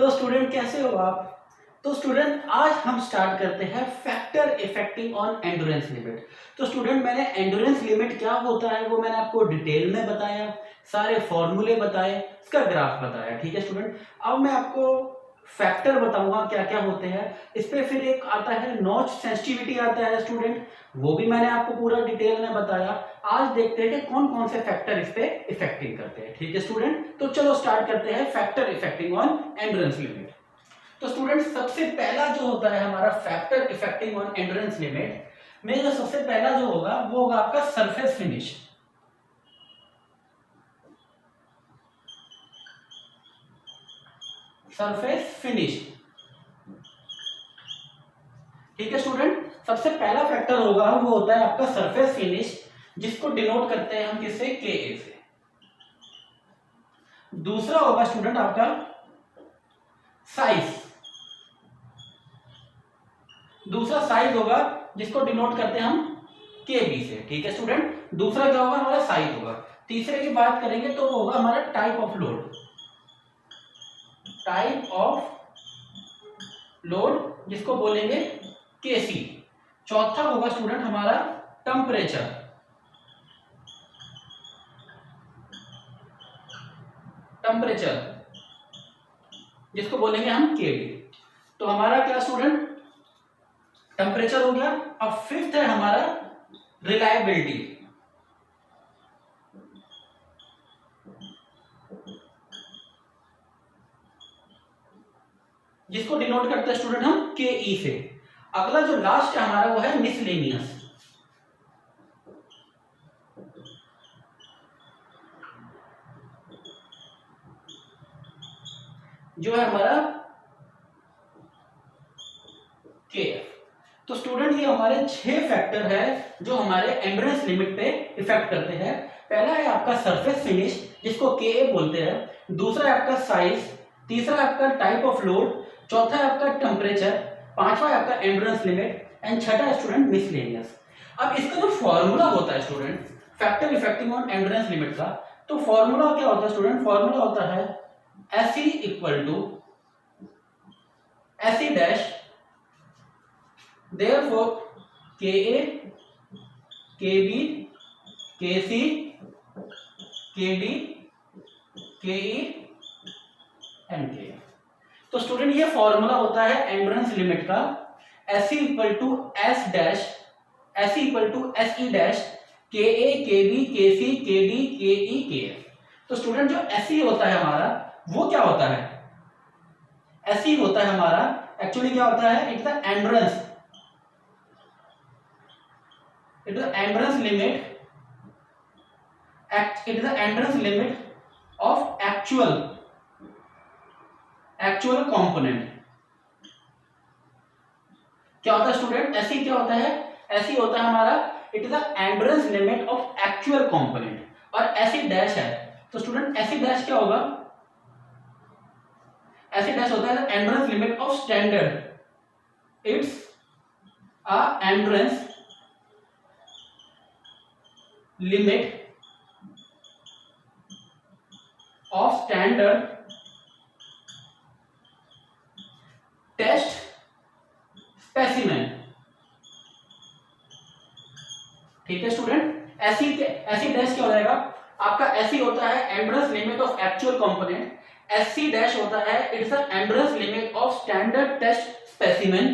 तो स्टूडेंट कैसे हो आप? तो स्टूडेंट आज हम स्टार्ट करते हैं factor effecting on endurance limit. तो स्टूडेंट मैंने एंड्योरेंस लिमिट क्या होता है वो मैंने आपको डिटेल में बताया, सारे फॉर्मूले बताए, इसका ग्राफ बताया। ठीक है स्टूडेंट, अब मैं आपको फैक्टर बताऊंगा क्या क्या होते हैं। इस पे फिर एक आता है नॉच सेंसिटिविटी आता है स्टूडेंट, वो भी मैंने आपको पूरा डिटेल में बताया। आज देखते हैं कि कौन कौन से फैक्टर इस पे इफेक्टिंग करते हैं। ठीक है स्टूडेंट, तो चलो स्टार्ट करते हैं factor effecting on endurance limit. तो स्टूडेंट सबसे पहला जो होता है हमारा factor effecting on endurance limit में जो सबसे पहला जो होगा वो होगा आपका सरफेस फिनिश। सरफेस फिनिश, ठीक है स्टूडेंट, सबसे पहला फैक्टर होगा वो होता है आपका सरफेस फिनिश, जिसको डिनोट करते हैं हम किससे, के ए से। दूसरा होगा स्टूडेंट आपका साइज, दूसरा साइज होगा जिसको डिनोट करते हैं हम के बी से। ठीक है स्टूडेंट, दूसरा क्या होगा हमारा साइज होगा। तीसरे की बात करेंगे तो वो होगा हमारा type of load, type of load जिसको बोलेंगे केसी। चौथा होगा स्टूडेंट हमारा टेम्परेचर, टेम्परेचर जिसको बोलेंगे हम केडी। तो हमारा क्या स्टूडेंट, टेम्परेचर हो गया। अब फिफ्थ है हमारा रिलायबिलिटी, जिसको डिनोट करते हैं स्टूडेंट हम के ई से। अगला जो लास्ट है हमारा वो है मिसलेनियस, जो है हमारा के एफ। तो स्टूडेंट ये हमारे 6 फैक्टर है जो हमारे एंड्योरेंस लिमिट पे इफेक्ट करते हैं। पहला है आपका सरफेस फिनिश जिसको के ए बोलते हैं, दूसरा है आपका साइज, तीसरा है आपका टाइप ऑफ लोड, चौथा है आपका टेम्परेचर, पांचवा है आपका एंड्योरेंस लिमिट एंड छठा है स्टूडेंट मिसलेनियस। अब इसका जो फॉर्मूला होता है student factor effecting on endurance limit का, तो फॉर्मूला क्या होता है स्टूडेंट, फॉर्मूला होता है S E equal to S E dash therefore ka kb kc kd ke and K. तो स्टूडेंट ये फॉर्मूला होता है एंड्योरेंस लिमिट का, S equal to S dash, S equal to S E dash K A के B के सी के D के ई के एफ। तो स्टूडेंट जो एस ई होता है हमारा वो क्या होता है, एस ई होता है हमारा एक्चुअली क्या होता है, it's the endurance, it is the endurance limit, it is the endurance limit of actual component। क्या होता है स्टूडेंट, ऐसी क्या होता है, ऐसी होता है हमारा it is the endurance limit of actual component, और ऐसी डैश है। तो स्टूडेंट ऐसी डैश क्या होगा, ऐसी डैश होता है endurance limit of standard, it's a endurance limit of standard test specimen। ठीक है स्टूडेंट, ऐसी डैश क्या हो जाएगा आपका, ऐसी होता है endurance limit of actual component, SC dash होता है it's the endurance limit of standard test specimen.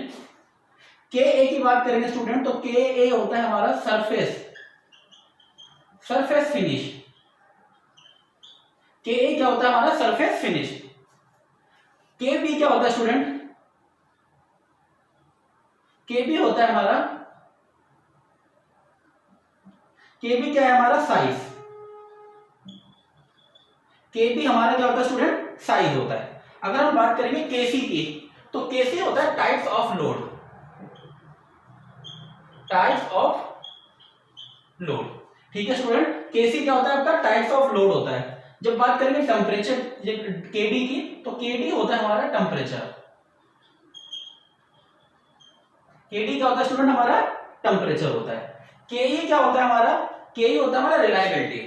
K A की बात करेंगे स्टूडेंट तो के ए होता है हमारा सरफेस फिनिश, के ए क्या होता है हमारा सरफेस फिनिश। के बी क्या होता है स्टूडेंट, के बी होता है हमारा, के बी क्या है हमारा साइज, के बी हमारा क्या होता है स्टूडेंट, साइज होता है। अगर हम बात करेंगे केसी की तो केसी होता है types of load, types of load. ठीक है स्टूडेंट, केसी क्या होता है आपका, टाइप्स ऑफ लोड होता है। जब बात करेंगे टेम्परेचर केडी की तो केडी होता है हमारा टेम्परेचर, केडी क्या होता है स्टूडेंट हमारा टेम्परेचर होता है। केई क्या होता है हमारा, केई होता है हमारा रिलायबिलिटी,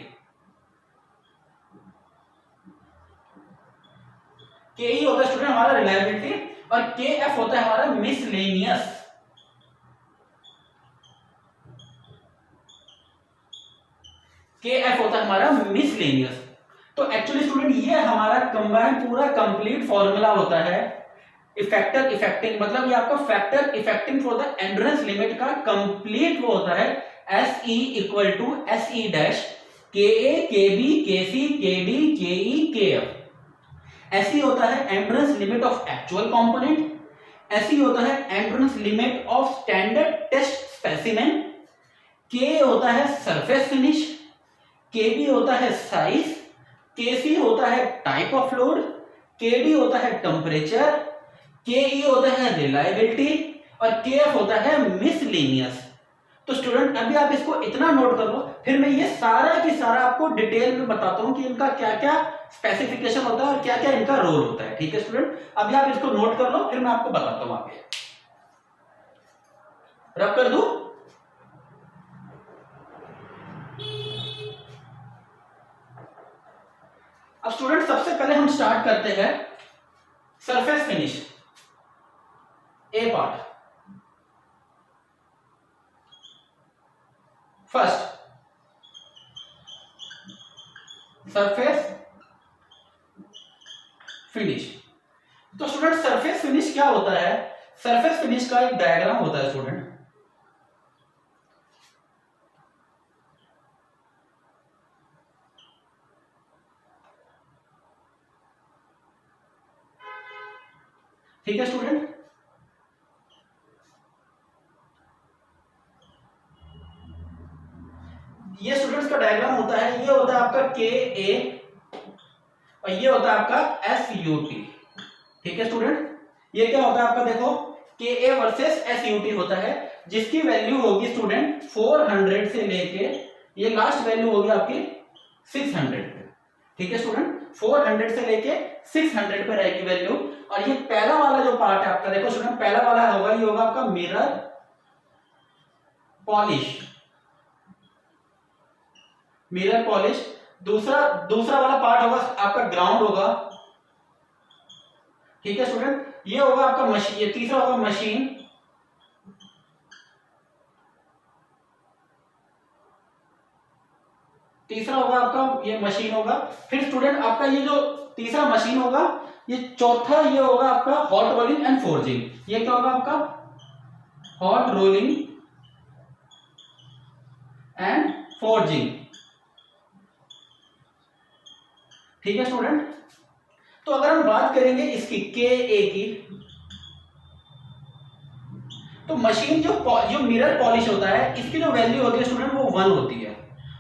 के ई होता है स्टूडेंट हमारा रिलायबिलिटी और के एफ होता है हमारा मिसलेनियस। के एफ होता है हमारा मिसलेनियस। तो एक्चुअली स्टूडेंट ये हमारा कंबाइंड पूरा कंप्लीट फॉर्मूला होता है इफेक्टर इफेक्टिंग, मतलब ये आपका factor effecting for the endurance limit का कंप्लीट वो होता है S E equal to S E dash K A के बी के सी के डी के ई के एफ। ऐसी होता है endurance limit of actual component, S E होता है endurance limit of standard test specimen, K होता है सरफेस फिनिश, के बी होता है साइज, के सी होता है टाइप ऑफ लोड, के डी होता है टेम्परेचर, के ई होता है रिलायबिलिटी और के एफ होता है मिसलेनियस। तो स्टूडेंट अभी आप इसको इतना नोट कर लो, फिर मैं ये सारा की सारा आपको डिटेल में बताता हूं कि इनका क्या क्या स्पेसिफिकेशन होता है और क्या क्या इनका रोल होता है। ठीक है स्टूडेंट, अभी आप इसको नोट कर लो, फिर मैं आपको बताता हूं। आगे रब कर दूं। अब स्टूडेंट सबसे पहले हम स्टार्ट करते हैं सरफेस फिनिश ए पार्ट। First surface finish. तो स्टूडेंट सरफेस फिनिश क्या होता है? सरफेस फिनिश का एक डायग्राम होता है स्टूडेंट, ठीक है स्टूडेंट। ये स्टूडेंट्स का डायग्राम होता है, ये होता है आपका के ए और ये होता है आपका एस यू टी। ठीक है स्टूडेंट, ये क्या होता है आपका, देखो के A versus S U T होता है, जिसकी वैल्यू होगी स्टूडेंट 400 से लेके ये लास्ट वैल्यू होगी आपकी 600 पे। ठीक है स्टूडेंट, 400 से लेके 600 पे रहेगी वैल्यू। और ये पहला वाला जो पार्ट है आपका, देखो स्टूडेंट पहला वाला होगा, ये होगा आपका मिरर पॉलिश, मिरर पॉलिश। दूसरा वाला पार्ट होगा आपका ग्राउंड होगा। ठीक है स्टूडेंट, ये होगा आपका मशीन, ये तीसरा होगा मशीन, तीसरा होगा आपका ये मशीन होगा। फिर स्टूडेंट आपका ये जो तीसरा मशीन होगा, ये चौथा ये होगा आपका हॉट रोलिंग एंड फोर्जिंग। ये क्या होगा आपका हॉट रोलिंग एंड फोर्जिंग। ठीक है स्टूडेंट, तो अगर हम बात करेंगे इसकी के ए की, तो मशीन जो मिरर पॉलिश होता है, इसकी जो वैल्यू होती है स्टूडेंट वो 1 होती है।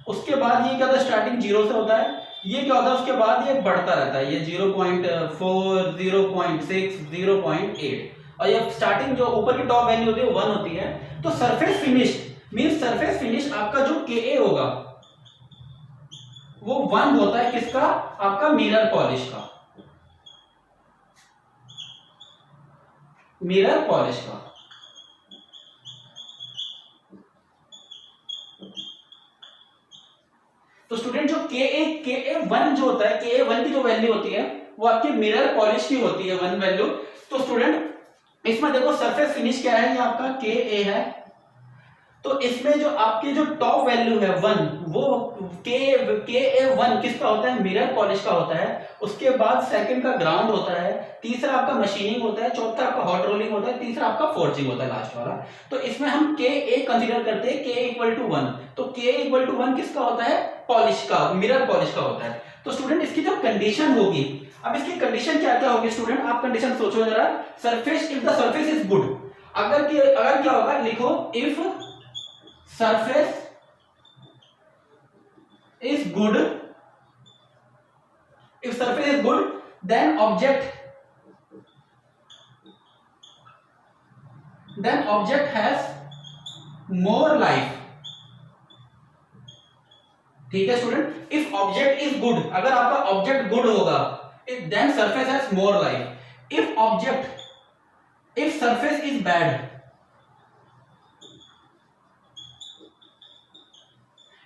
उसके बाद ये क्या होता है, स्टार्टिंग 0 से होता है, ये क्या होता है उसके बाद ये बढ़ता रहता है, ये 0.4 0.6 0.8 और ये स्टार्टिंग जो ऊपर की टॉप वैल्यू होती है 1 होती है। तो surface finish means surface finish आपका जो के ए होगा वो 1 होता है, किसका, आपका मिरर पॉलिश का, मिरर पॉलिश का। तो स्टूडेंट जो के ए 1 जो होता है, के ए 1 की जो वैल्यू होती है वो आपकी मिरर पॉलिश की होती है 1 वैल्यू। तो स्टूडेंट इसमें देखो सरफेस फिनिश क्या है, ये आपका के ए है। तो इसमें जो आपकी जो टॉप वैल्यू है 1, वो के ए 1 किसका होता है, मिरर पॉलिश का होता है। उसके बाद सेकंड का ग्राउंड होता है, तीसरा आपका मशीनिंग होता है, चौथा आपका हॉट रोलिंग होता है, तीसरा आपका फोर्जिंग होता है लास्ट वाला। तो इसमें हम के ए कंसीडर करते हैं, के इक्वल टू 1। तो के इक्वल टू 1 किसका होता है, पॉलिश का, मिरर पॉलिश का होता है। तो स्टूडेंट इसकी जो कंडीशन होगी, अब इसकी कंडीशन क्या क्या होगी स्टूडेंट, आप कंडीशन सोचो जरा। Surface, if the surface is good, अगर क्या होगा, लिखो if surface is good, if surface is good then object has more life। ठीक है student, if object is good, अगर आपका ऑब्जेक्ट गुड होगा then surface has more life। if surface is bad,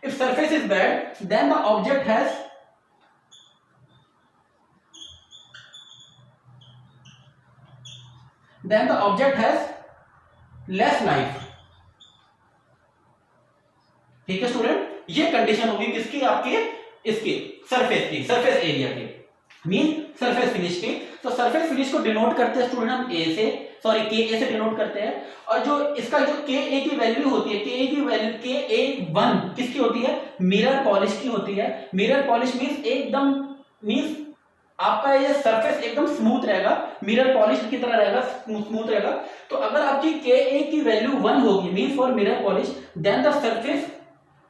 if surface is bad then the object has then the object has less life. ठीक है student, ये condition होगी किसकी, आपके इसकी सरफेस एरिया की, मीन सरफेस फिनिश की। तो सरफेस फिनिश को डिनोट करते हैं स्टूडेंट हम के ए से डिनोट करते हैं। और जो इसका जो के ए की वैल्यू होती है, के ए की वैल्यू Ka1 किसकी होती है, मिरर पॉलिश की होती है। मिरर पॉलिश मींस एकदम, मींस आपका ये सरफेस एकदम स्मूथ रहेगा, मिरर पॉलिश की तरह रहेगा, स्मूथ रहेगा। तो अगर आपकी के ए की वैल्यू 1 होगी, means for mirror polish, then the surface,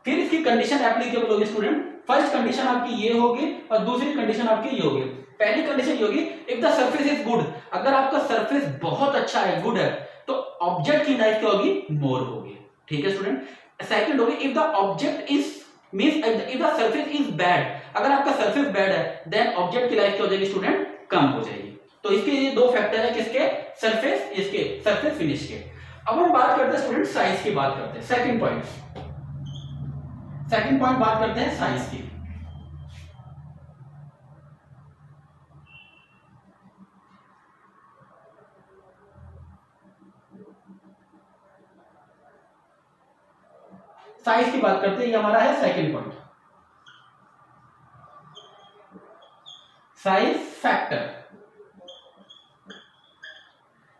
फिर इसकी कंडीशन एप्लीकेबल होगी स्टूडेंट। फर्स्ट कंडीशन आपकी ये होगी और दूसरी कंडीशन आपकी ये होगी। पहली कंडीशन ये होगी if the surface is good, अगर आपका सरफेस बहुत अच्छा है, गुड है, तो ऑब्जेक्ट की लाइफ क्या होगी, मोर होगी। ठीक है स्टूडेंट। सेकंड होगी if the object is means if the surface is bad, अगर आपका सरफेस बैड है देन ऑब्जेक्ट की लाइफ क्या हो जाएगी स्टूडेंट, कम हो जाएगी। तो इसके ये दो फैक्टर है किसके, सरफेस, इसके सरफेस फिनिश के। अब हम बात करते हैं स्टूडेंट साइज की, बात करते हैं सेकंड पॉइंट बात करते हैं साइज की। साइज की बात करते हैं, ये हमारा है सेकंड पॉइंट, साइज फैक्टर।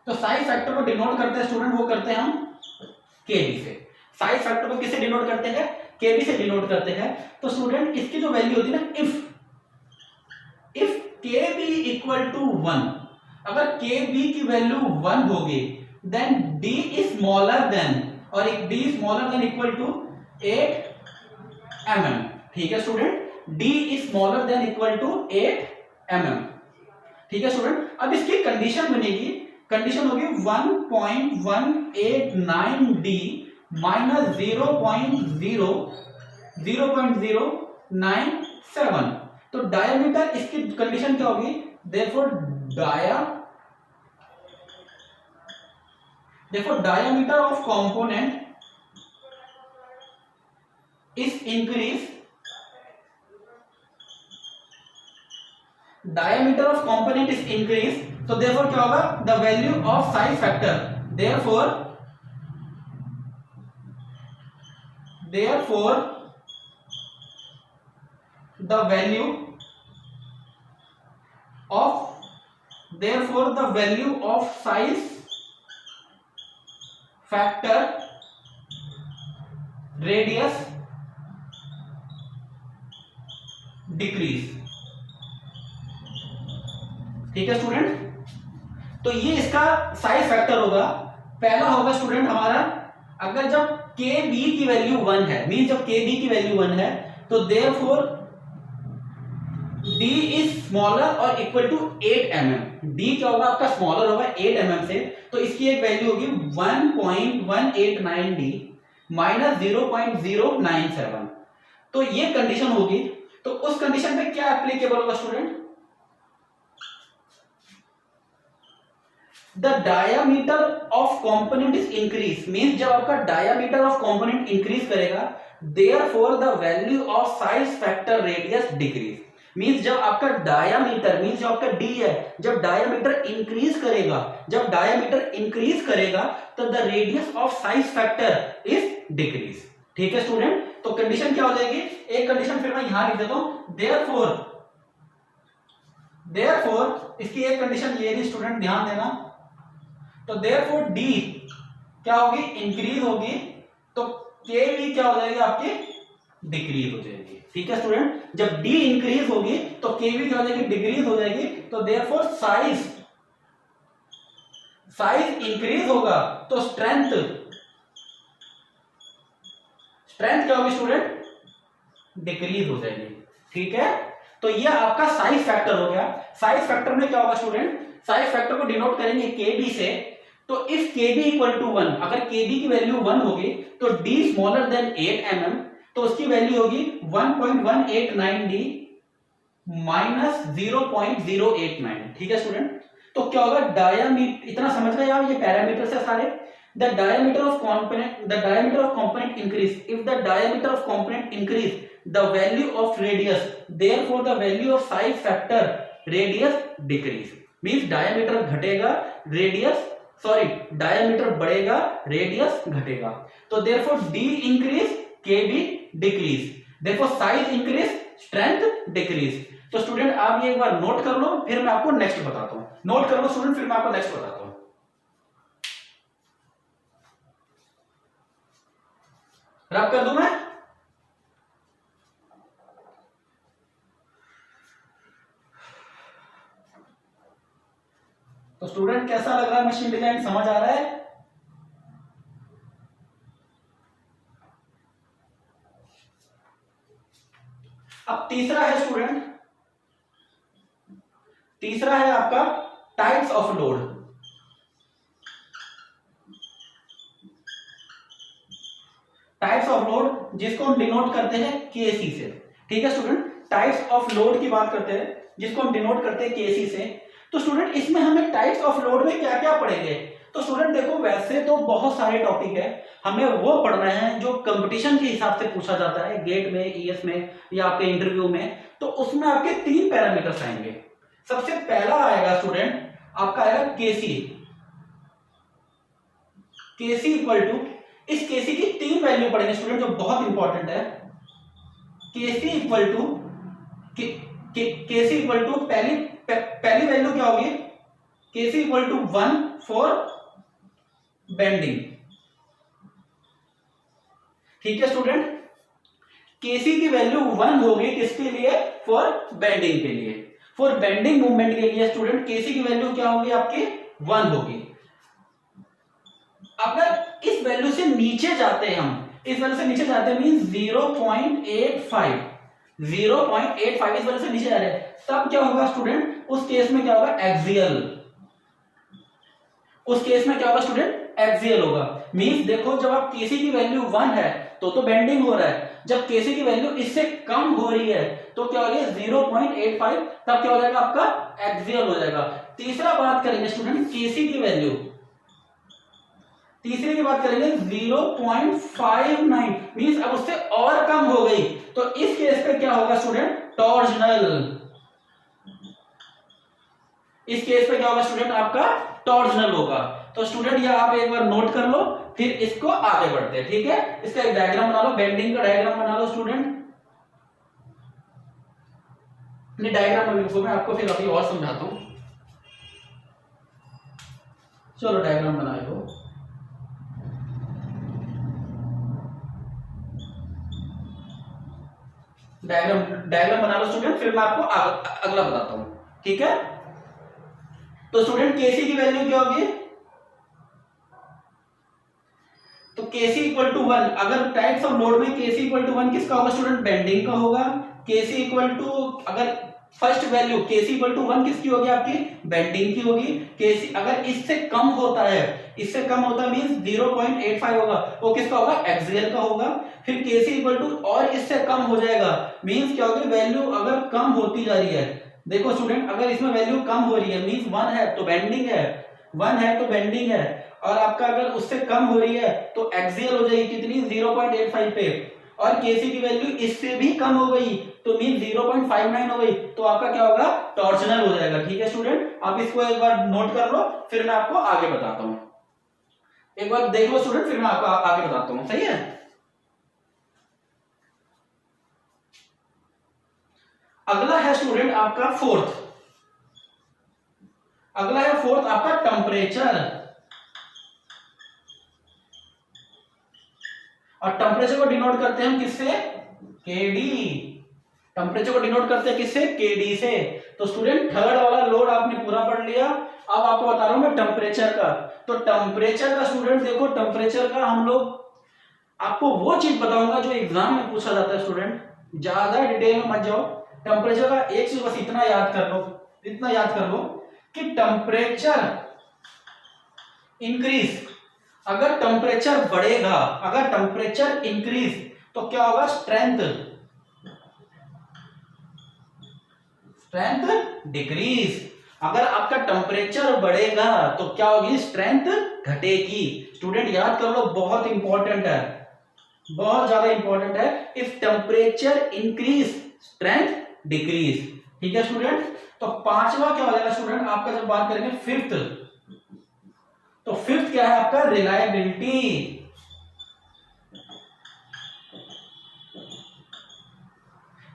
तो साइज फैक्टर को डिनोट करते हैं स्टूडेंट, वो करते हैं हम केबी से। साइज फैक्टर को किससे डिनोट करते हैं, केबी से डिनोट करते हैं। तो स्टूडेंट इसकी जो वैल्यू होती है ना, इफ केबी इक्वल टू 1, अगर केबी की वैल्यू 1 होगी then D is smaller than, और एक D smaller than equal to 8 mm। ठीक है student, D is smaller than equal to 8 mm। ठीक है स्टूडेंट। अब इसकी कंडीशन बनेगी, कंडीशन होगी 1.189 डी माइनस 0.097। तो डायमीटर, इसकी कंडीशन क्या होगी, therefore diameter of component is increase, diameter of component is increase. तो देयरफॉर क्या होगा, the value of size factor, therefore the value of size factor radius decrease। ठीक है स्टूडेंट। तो ये इसका साइज फैक्टर होगा। पहला होगा स्टूडेंट हमारा, अगर जब के बी की वैल्यू 1 है, मीन जब के बी की वैल्यू 1 है, तो देयरफॉर डी इज स्मॉलर और इक्वल टू 8 mm। डी क्या होगा आपका, स्मॉलर होगा 8 mm से, तो इसकी एक वैल्यू होगी 1.189 डी माइनस 0.097। तो ये कंडीशन होगी। तो उस कंडीशन पे क्या एप्लीकेबल होगा student, the diameter of component is increase, means जब आपका डायामीटर ऑफ कंपोनेंट इंक्रीज करेगा, therefore the value of size factor radius decrease. Means जब आपका डायामीटर, मींस जो आपका डी है, जब डायामीटर इंक्रीज करेगा तो the radius of size factor is decrease. ठीक है स्टूडेंट। तो कंडीशन क्या हो जाएगी, एक कंडीशन फिर मैं यहां लिख देता हूं, देयरफॉर इसकी एक कंडीशन ये थी स्टूडेंट, ध्यान देना। तो देयरफॉर डी क्या होगी, इंक्रीज होगी, तो के भी क्या हो जाएगी आपकी, डिक्रीज हो जाएगी। ठीक है स्टूडेंट, जब डी इंक्रीज होगी तो के भी क्या हो जाएगी, डिक्रीज हो जाएगी। तो देयरफॉर साइज इंक्रीज होगा तो स्ट्रेंथ क्या होगी स्टूडेंट, डिक्रीज हो जाएगी। ठीक है, तो ये आपका साइज फैक्टर हो गया। साइज फैक्टर में क्या होगा स्टूडेंट, साइज फैक्टर को डिनोट करेंगे केबी से। तो इफ केबी इक्वल टू 1, अगर केबी की वैल्यू 1 होगी तो डी स्मॉलर देन 8 mm, तो उसकी वैल्यू होगी 1.189 डी माइनस 0.089। ठीक है स्टूडेंट। तो क्या होगा, डायामीटर, इतना समझ गए आप, ये पैरामीटर से सारे। The diameter of component increase, if the diameter of component increase the value of radius, therefore the value of size factor radius decrease. Means diameter घटेगा, रेडियस सॉरी डायमीटर बढ़ेगा, रेडियस घटेगा। तो देयरफॉर डी इंक्रीज, के be decrease, therefore size increase, strength decrease. तो student आप ये एक बार note कर लो, फिर मैं आपको नेक्स्ट बताता हूं। नोट कर लो स्टूडेंट, फिर मैं आपको नेक्स्ट बताता हूं। रब कर दूं मैं? तो स्टूडेंट कैसा लग रहा है मशीन डिजाइन, समझ आ रहा है? अब तीसरा है स्टूडेंट, तीसरा है आपका types of load. Types of load जिसको हम डिनोट करते हैं केसी से। ठीक है स्टूडेंट, टाइप्स ऑफ लोड की बात करते हैं जिसको हम डिनोट करते हैं केसी से। तो स्टूडेंट इसमें हमें टाइप्स ऑफ लोड में क्या क्या पढ़ेंगे? तो स्टूडेंट देखो वैसे तो बहुत सारे टॉपिक है, हमें वो पढ़ना है जो कंपटीशन के हिसाब से पूछा जाता है गेट में, ईएस में या आपके इंटरव्यू में। तो उसमें आपके 3 पैरामीटर्स आएंगे। सबसे पहला आएगा स्टूडेंट आपका आएगा केसी। केसी इक्वल टू, इस केसी की 3 वैल्यू पढ़ेंगे स्टूडेंट जो बहुत इंपॉर्टेंट है। K C equal to, K C equal to पहली वैल्यू क्या होगी? K C equal to 1 for bending. ठीक है स्टूडेंट, केसी की वैल्यू 1 होगी किसके लिए? फॉर बेंडिंग के लिए, फॉर बेंडिंग मूवमेंट के लिए स्टूडेंट केसी की वैल्यू क्या होगी? आपकी 1 होगी। अगर इस वैल्यू से नीचे जाते हैं, हम इस वैल्यू से नीचे जाते हैं मीन 0.85, 0.85 इस वैल्यू से नीचे जा रहे हैं, तब क्या होगा स्टूडेंट? उस केस में क्या होगा? एक्सियल। उस केस में क्या होगा स्टूडेंट? एक्सियल होगा। मींस देखो जब आप केसी की वैल्यू 1 है तो बेंडिंग हो रहा है, जब केसी की वैल्यू इससे कम हो रही है तो क्या हो गया? 0.85, तब क्या हो जाएगा? आपका एक्सियल हो जाएगा। तीसरा बात करेंगे स्टूडेंट केसी की वैल्यू, तीसरे की बात करेंगे 0.59, मींस अब उससे और कम हो गई, तो इस केस पे क्या होगा स्टूडेंट? टॉर्जनल। इस केस पे क्या होगा स्टूडेंट? आपका टॉर्जनल होगा। तो स्टूडेंट ये आप एक बार नोट कर लो, फिर इसको आगे बढ़ते हैं। ठीक है, इसका एक डायग्राम बना लो, बेंडिंग का डायग्राम बना लो स्टूडेंट। नहीं डायग्राम मैं आपको फिर अभी और समझाता हूं। चलो डायग्राम बना लो। डायग्राम बना लो स्टूडेंट, फिर मैं आपको अगला बताता हूं। ठीक है, तो स्टूडेंट केसी की वैल्यू क्या होगी? तो केसी इक्वल टू 1, अगर टाइप्स ऑफ लोड में केसी इक्वल टू 1 किसका होगा स्टूडेंट? बेंडिंग का होगा। केसी इक्वल टू, अगर first value KC equal to 1 किसकी होगी? आपकी बेंडिंग की होगी। केसी अगर इससे कम होता है, इससे कम होता है मींस 0.85 होगा, वो किसका होगा? एक्सियल का होगा। फिर केसी इक्वल टू और इससे कम हो जाएगा, मींस क्या होगी? वैल्यू अगर कम होती जा रही है, देखो स्टूडेंट अगर इसमें वैल्यू कम हो रही है मींस 1 है तो बेंडिंग है, 1 है तो बेंडिंग है, और आपका अगर उससे कम हो रही है तो एक्सियल हो जाएगी। कितनी? 0.85 पे। और केसी की वैल्यू इससे भी कम हो गई तो मीन 0.59 हो गई, तो आपका क्या होगा? टॉर्जनल हो जाएगा। ठीक है स्टूडेंट, आप इसको एक बार नोट कर लो, फिर मैं आपको आगे बताता हूं। एक बार देख लो स्टूडेंट, फिर मैं आपको आगे बताता हूं। सही है, अगला है स्टूडेंट आपका फोर्थ, अगला है फोर्थ आपका टेम्परेचर। और टेम्परेचर को डिनोट करते हैं हम किससे? केडी। टेम्परेचर को डिनोट करते हैं किससे? केडी से। तो स्टूडेंट थर्ड वाला लोड आपने पूरा पढ़ लिया। अब आपको बता रहा हूं मैं टेम्परेचर का। तो टेम्परेचर का स्टूडेंट देखो, टेम्परेचर का हम लोग आपको वो चीज बताऊंगा जो एग्जाम में पूछा जाता है स्टूडेंट, ज्यादा डिटेल में मत जाओ। टेम्परेचर का एक चीज बस इतना याद कर लो, इतना याद कर लो कि टेम्परेचर इंक्रीज, अगर टेम्परेचर बढ़ेगा, अगर टेम्परेचर इंक्रीज तो क्या होगा? Strength, strength decrease. अगर आपका टेम्परेचर बढ़ेगा तो क्या होगी? स्ट्रेंथ घटेगी। स्टूडेंट याद कर लो, बहुत इंपॉर्टेंट है, बहुत ज्यादा इंपॉर्टेंट है। If temperature increase strength decrease. ठीक है स्टूडेंट, तो पांचवा क्या हो जाएगा स्टूडेंट आपका? जब बात करेंगे फिफ्थ, तो फिफ्थ क्या है आपका? रिलायबिलिटी।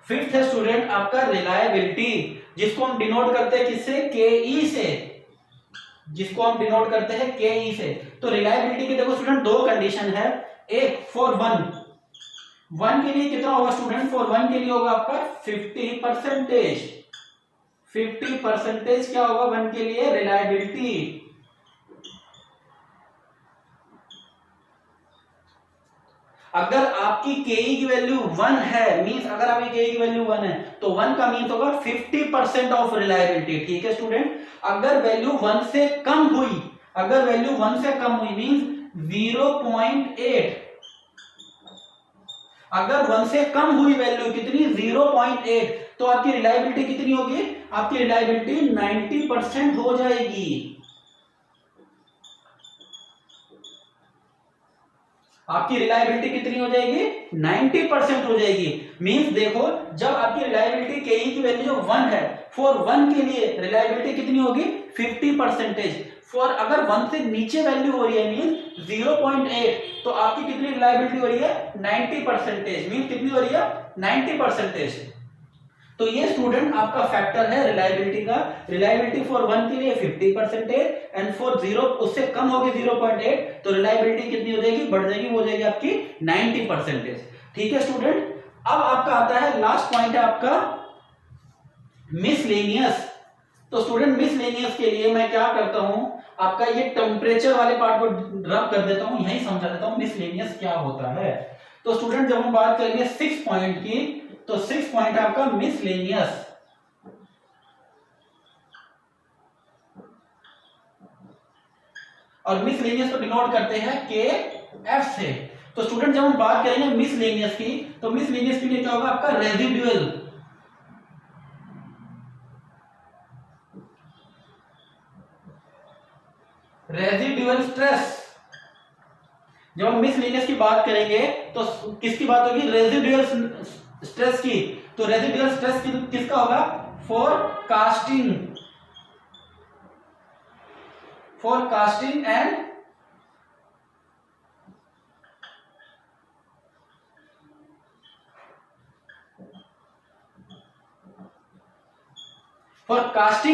फिफ्थ है स्टूडेंट आपका रिलायबिलिटी, जिसको हम डिनोट करते हैं किससे? के ई से, जिसको हम डिनोट करते हैं के ई से। तो रिलायबिलिटी की देखो स्टूडेंट दो कंडीशन है। एक फॉर वन के लिए कितना होगा स्टूडेंट? फॉर वन के लिए होगा आपका 50%। 50% क्या होगा वन के लिए? रिलायबिलिटी। अगर आपकी केई की वैल्यू 1 है, मींस अगर आपकी केई की वैल्यू 1 है तो 1 का मीन्स होगा 50% ऑफ रिलायबिलिटी। ठीक है स्टूडेंट। अगर वैल्यू 1 से कम हुई, अगर वैल्यू 1 से कम हुई मींस 0.8, अगर 1 से कम हुई वैल्यू कितनी? 0.8, तो आपकी रिलायबिलिटी कितनी होगी? आपकी रिलायबिलिटी 90% हो जाएगी। आपकी रिलायबिलिटी कितनी हो जाएगी? 90% हो जाएगी। मींस देखो, जब आपकी रिलायबिलिटी के की वैल्यू जो 1 है, फॉर 1 के लिए रिलायबिलिटी कितनी होगी? 50%। फॉर अगर 1 से नीचे वैल्यू हो रही है मींस 0.8, तो आपकी कितनी रिलायबिलिटी हो रही है? 90%। मींस कितनी हो रही है? 90%। तो ये स्टूडेंट आपका फैक्टर है रिलायबिलिटी का। रिलायबिलिटी फॉर 1 के लिए 50% एंड फॉर 0 उससे कम होगी 0.8, तो रिलायबिलिटी कितनी हो जाएगी? बढ़ जाएगी, वो हो जाएगी आपकी 90%। ठीक है स्टूडेंट। अब आपका आता है लास्ट पॉइंट है आपका मिसलेनियस। तो स्टूडेंट मिसलेनियस के लिए मैं क्या करता हूं, आपका ये टेम्परेचर वाले पार्ट को रब कर देता हूं, यही समझा देता हूं मिसलेनियस क्या होता है। तो स्टूडेंट जब हम बात करेंगे 6 पॉइंट की, तो 6 पॉइंट है आपका मिसलेनियस। और मिसलेनियस को डिनोट करते हैं के एफ से। तो स्टूडेंट जब हम बात करेंगे मिसलेनियस की, तो मिसलेनियस के लिए क्या होगा आपका? रेजिडुअल। Residual stress. जब हम मिसलेनियस की बात करेंगे तो किसकी बात होगी? रेजिडुअल स्ट्रेस की। तो रेजिडुअल स्ट्रेस किसका होगा? For casting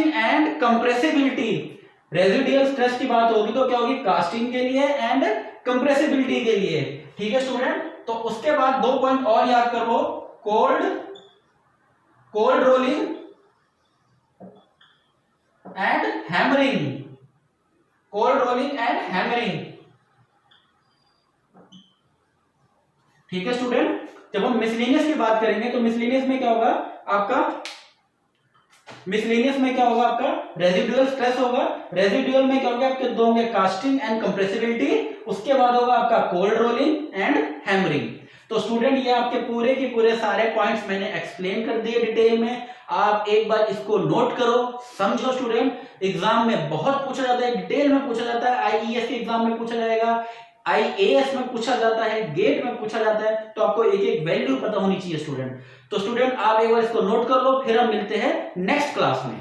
and compressibility. Residual stress की बात होगी तो क्या होगी? कास्टिंग के लिए एंड कंप्रेसिबिलिटी के लिए। ठीक है स्टूडेंट। तो उसके बाद 2 पॉइंट और याद करो, cold rolling and hammering. Cold rolling and hammering. ठीक है स्टूडेंट। जब हम मिसलेनियस की बात करेंगे तो मिसलेनियस में क्या होगा आपका? मिसलेनियस में क्या होगा आपका? रेजिडुअल स्ट्रेस होगा। रेजिडुअल में क्या होगा आपके? दो होंगे, कास्टिंग एंड कंप्रेसिबिलिटी। उसके बाद होगा आपका कोल्ड रोलिंग एंड हैमरिंग। तो स्टूडेंट ये आपके पूरे के पूरे सारे पॉइंट्स मैंने एक्सप्लेन कर दिए डिटेल में। आप एक बार इसको नोट करो, समझो स्टूडेंट। एग्जाम में बहुत पूछा जाता है, डिटेल में पूछा जाता है। आईईएस के एग्जाम में पूछा जाएगा, आईएएस में पूछा जाता है, गेट में पूछा जाता है। तो आपको एक एक वैल्यू पता होनी चाहिए स्टूडेंट। तो स्टूडेंट आप एक बार इसको नोट कर लो, फिर हम मिलते हैं नेक्स्ट क्लास में।